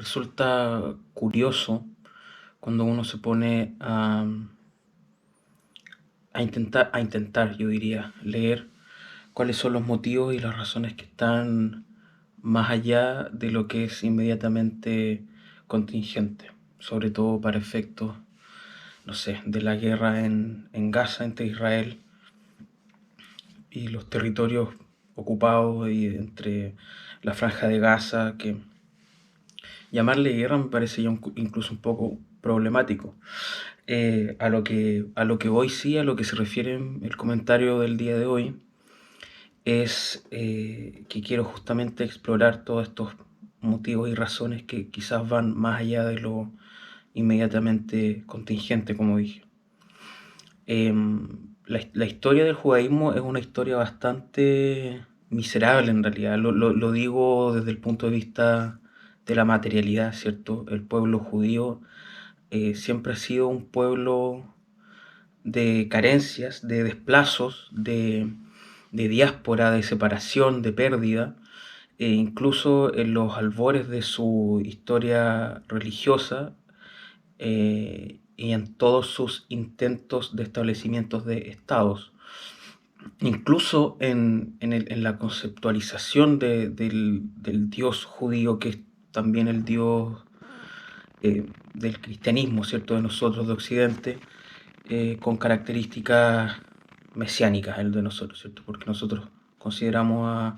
Resulta curioso cuando uno se pone a intentar, yo diría, leer cuáles son los motivos y las razones que están más allá de lo que es inmediatamente contingente, sobre todo para efectos, no sé, de la guerra en Gaza entre Israel y los territorios ocupados y entre la franja de Gaza, que llamarle guerra me parece ya incluso un poco problemático. A lo que voy, sí, a lo que se refiere el comentario del día de hoy, es que quiero justamente explorar todos estos motivos y razones que quizás van más allá de lo inmediatamente contingente, como dije. La historia del judaísmo es una historia bastante miserable en realidad. Lo digo desde el punto de vista de la materialidad, ¿cierto? El pueblo judío siempre ha sido un pueblo de carencias, de desplazos, de diáspora, de separación, de pérdida. Incluso en los albores de su historia religiosa y en todos sus intentos de establecimientos de estados. Incluso en la conceptualización del Dios judío, que es también el Dios del cristianismo, ¿cierto? De nosotros, de Occidente, con características mesiánicas, el de nosotros, ¿cierto? Porque nosotros consideramos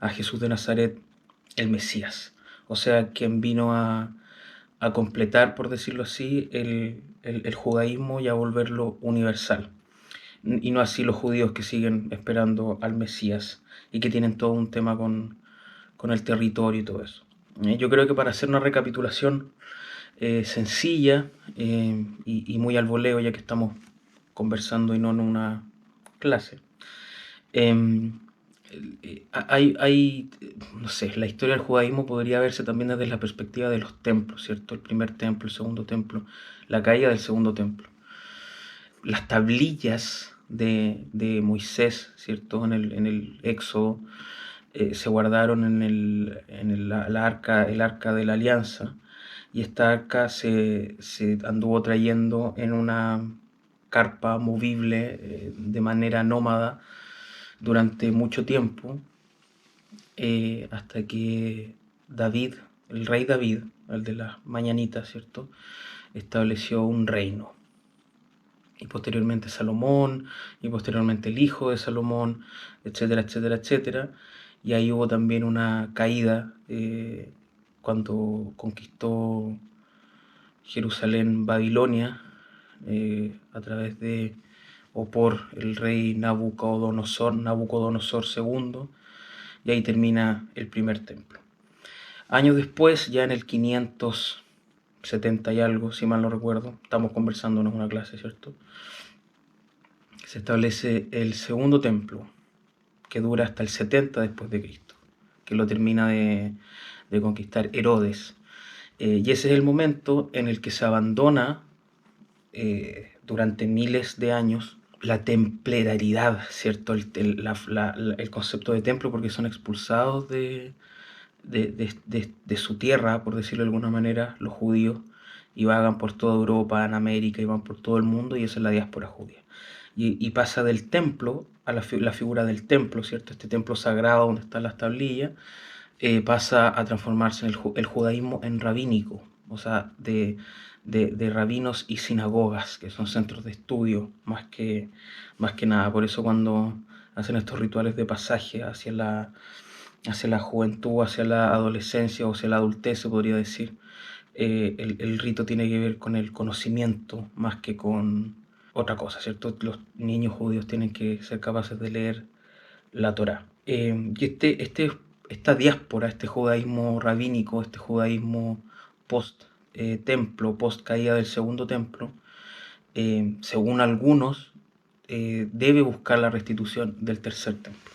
a Jesús de Nazaret el Mesías, o sea, quien vino a completar, por decirlo así, el judaísmo y a volverlo universal. Y no así los judíos que siguen esperando al Mesías y que tienen todo un tema con el territorio y todo eso. Yo creo que para hacer una recapitulación sencilla y muy al voleo, ya que estamos conversando y no en una clase, eh, no sé, la historia del judaísmo podría verse también desde la perspectiva de los templos, ¿cierto? El primer templo, el segundo templo, la caída del segundo templo. Las tablillas de Moisés, ¿cierto? En el Éxodo, se guardaron el arca de la alianza, y esta arca se anduvo trayendo en una carpa movible de manera nómada durante mucho tiempo, hasta que David, el rey David, el de las mañanitas, ¿cierto?, estableció un reino. Y posteriormente Salomón, y posteriormente el hijo de Salomón, etcétera, etcétera, etcétera. Y ahí hubo también una caída cuando conquistó Jerusalén Babilonia a través de o por el rey Nabucodonosor II, y ahí termina el primer templo. Años después, ya en el 570 y algo, si mal no recuerdo, estamos conversando, no es una clase, ¿cierto?, se establece el segundo templo, que dura hasta el 70 después de Cristo, que lo termina de conquistar Herodes. Y ese es el momento en el que se abandona durante miles de años la templariedad, ¿cierto? El concepto de templo, porque son expulsados de su tierra, por decirlo de alguna manera, los judíos, y vagan por toda Europa, en América, y van por todo el mundo, y esa es la diáspora judía. Y pasa del templo a la figura del templo, ¿cierto? Este templo sagrado donde están las tablillas, pasa a transformarse el judaísmo en rabínico, o sea, de rabinos y sinagogas, que son centros de estudio más que nada. Por eso cuando hacen estos rituales de pasaje hacia la juventud, hacia la adolescencia o hacia la adultez, se podría decir, el rito tiene que ver con el conocimiento más que con otra cosa, ¿cierto? Los niños judíos tienen que ser capaces de leer la Torá. Y esta diáspora, este judaísmo rabínico, este judaísmo post-templo, post-caída del segundo templo, según algunos, debe buscar la restitución del tercer templo.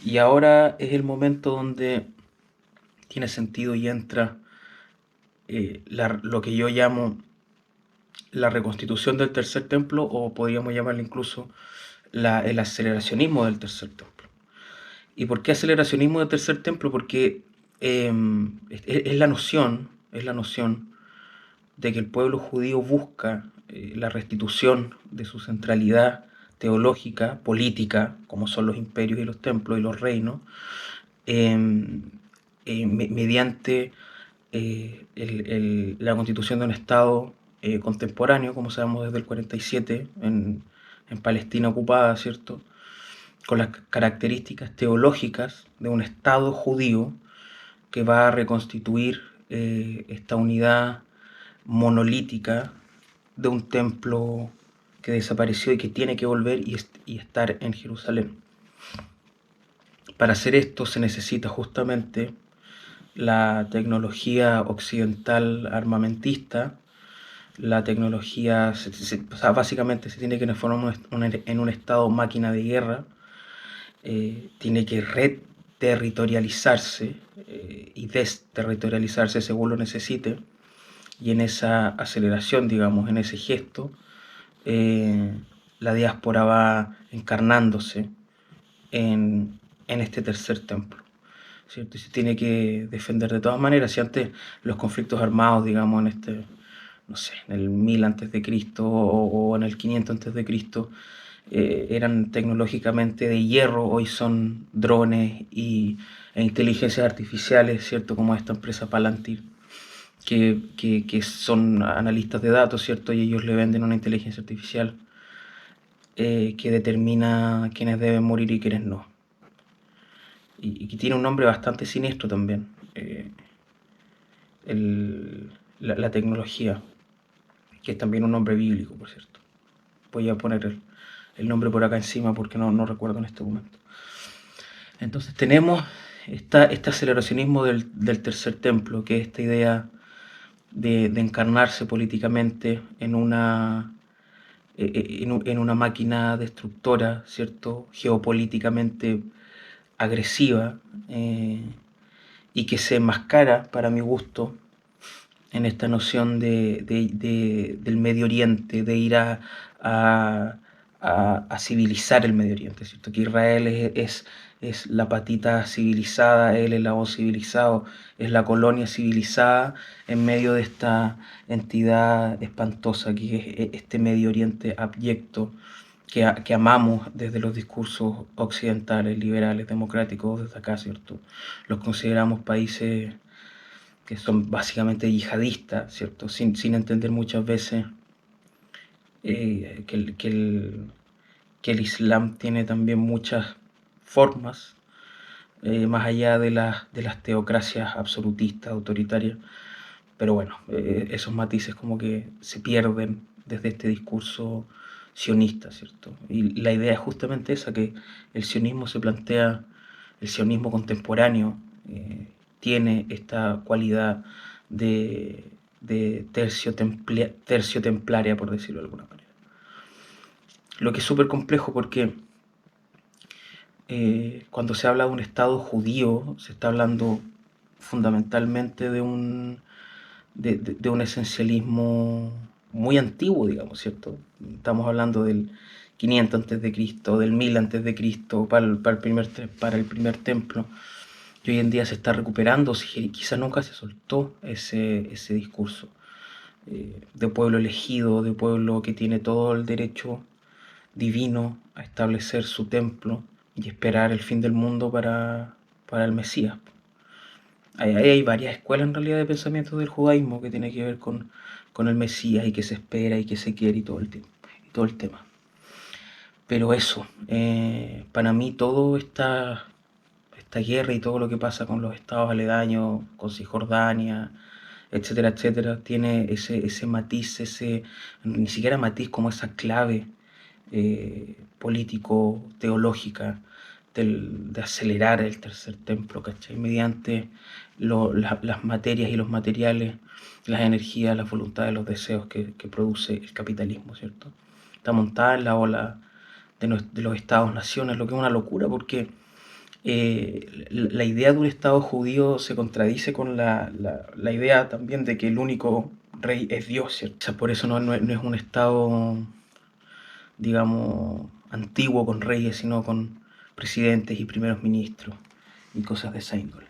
Y ahora es el momento donde tiene sentido y entra lo que yo llamo la reconstitución del tercer templo, o podríamos llamarle incluso el aceleracionismo del tercer templo. ¿Y por qué aceleracionismo del tercer templo? Porque es la noción es la noción de que el pueblo judío busca la restitución de su centralidad teológica, política, como son los imperios y los templos y los reinos, mediante la constitución de un Estado contemporáneo, como sabemos desde el 47, en Palestina ocupada, ¿cierto? Con las características teológicas de un Estado judío que va a reconstituir esta unidad monolítica de un templo que desapareció y que tiene que volver y estar en Jerusalén. Para hacer esto se necesita justamente la tecnología occidental armamentista, la tecnología, o sea, básicamente se tiene que transformar en un estado máquina de guerra, tiene que reterritorializarse y desterritorializarse según lo necesite, y en esa aceleración, digamos, en ese gesto, la diáspora va encarnándose en este tercer templo, ¿cierto? Y se tiene que defender de todas maneras. Si antes los conflictos armados, digamos, no sé, en el 1000 antes de Cristo o en el 500 antes de Cristo, eran tecnológicamente de hierro, hoy son drones e inteligencias artificiales, ¿cierto? Como esta empresa Palantir, que son analistas de datos, ¿cierto? Y ellos le venden una inteligencia artificial que determina quiénes deben morir y quiénes no. Y que tiene un nombre bastante siniestro también, la tecnología, que es también un nombre bíblico, por cierto. Voy a poner el nombre por acá encima porque no recuerdo en este momento. Entonces tenemos este aceleracionismo del tercer templo, que es esta idea de encarnarse políticamente en una máquina destructora, ¿cierto? Geopolíticamente agresiva, y que se enmascara, para mi gusto, en esta noción del Medio Oriente, de ir a civilizar el Medio Oriente, ¿cierto? Que Israel es la patita civilizada, el eslabón civilizado, es la colonia civilizada en medio de esta entidad espantosa que es este Medio Oriente abyecto que amamos desde los discursos occidentales, liberales, democráticos, desde acá, ¿cierto? Los consideramos países que son básicamente yihadistas, ¿cierto? Sin entender muchas veces que el Islam tiene también muchas formas, más allá de las teocracias absolutistas, autoritarias. Pero bueno, esos matices como que se pierden desde este discurso sionista, ¿cierto? Y la idea es justamente esa, que el sionismo se plantea, el sionismo contemporáneo tiene esta cualidad de tercio templaria, por decirlo de alguna manera. Lo que es súper complejo porque cuando se habla de un Estado judío, se está hablando fundamentalmente de un esencialismo muy antiguo, digamos, ¿cierto? Estamos hablando del 500 antes de Cristo, del 1000 antes de Cristo, para el primer templo, y hoy en día se está recuperando, quizás nunca se soltó ese discurso de pueblo elegido, de pueblo que tiene todo el derecho divino a establecer su templo y esperar el fin del mundo para el Mesías. Hay varias escuelas en realidad de pensamiento del judaísmo que tiene que ver con el Mesías y que se espera y que se quiere y todo el tiempo, y todo el tema. Pero eso, para mí toda esta guerra y todo lo que pasa con los estados aledaños, con Cisjordania, etcétera, etcétera, tiene ese matiz, ni siquiera matiz, como esa clave político-teológica de acelerar el tercer templo, ¿cachai? Mediante las materias y los materiales, las energías, las voluntades, los deseos que produce el capitalismo, ¿cierto? Está montada en la ola de los estados-naciones, lo que es una locura porque la idea de un Estado judío se contradice con la idea también de que el único rey es Dios, ¿cierto? O sea, por eso no es un Estado, digamos, antiguo con reyes, sino con presidentes y primeros ministros y cosas de esa índole.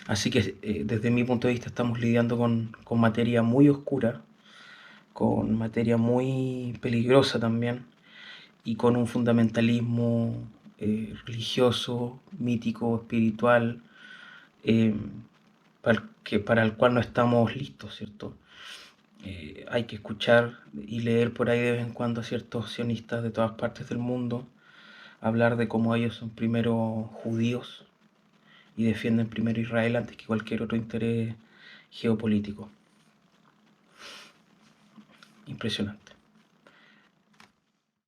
Así que desde mi punto de vista estamos lidiando con materia muy oscura, con materia muy peligrosa también, y con un fundamentalismo religioso, mítico, espiritual, eh, para el cual no estamos listos, ¿cierto? Hay que escuchar y leer por ahí de vez en cuando a ciertos sionistas de todas partes del mundo hablar de cómo ellos son primero judíos y defienden primero Israel antes que cualquier otro interés geopolítico. Impresionante.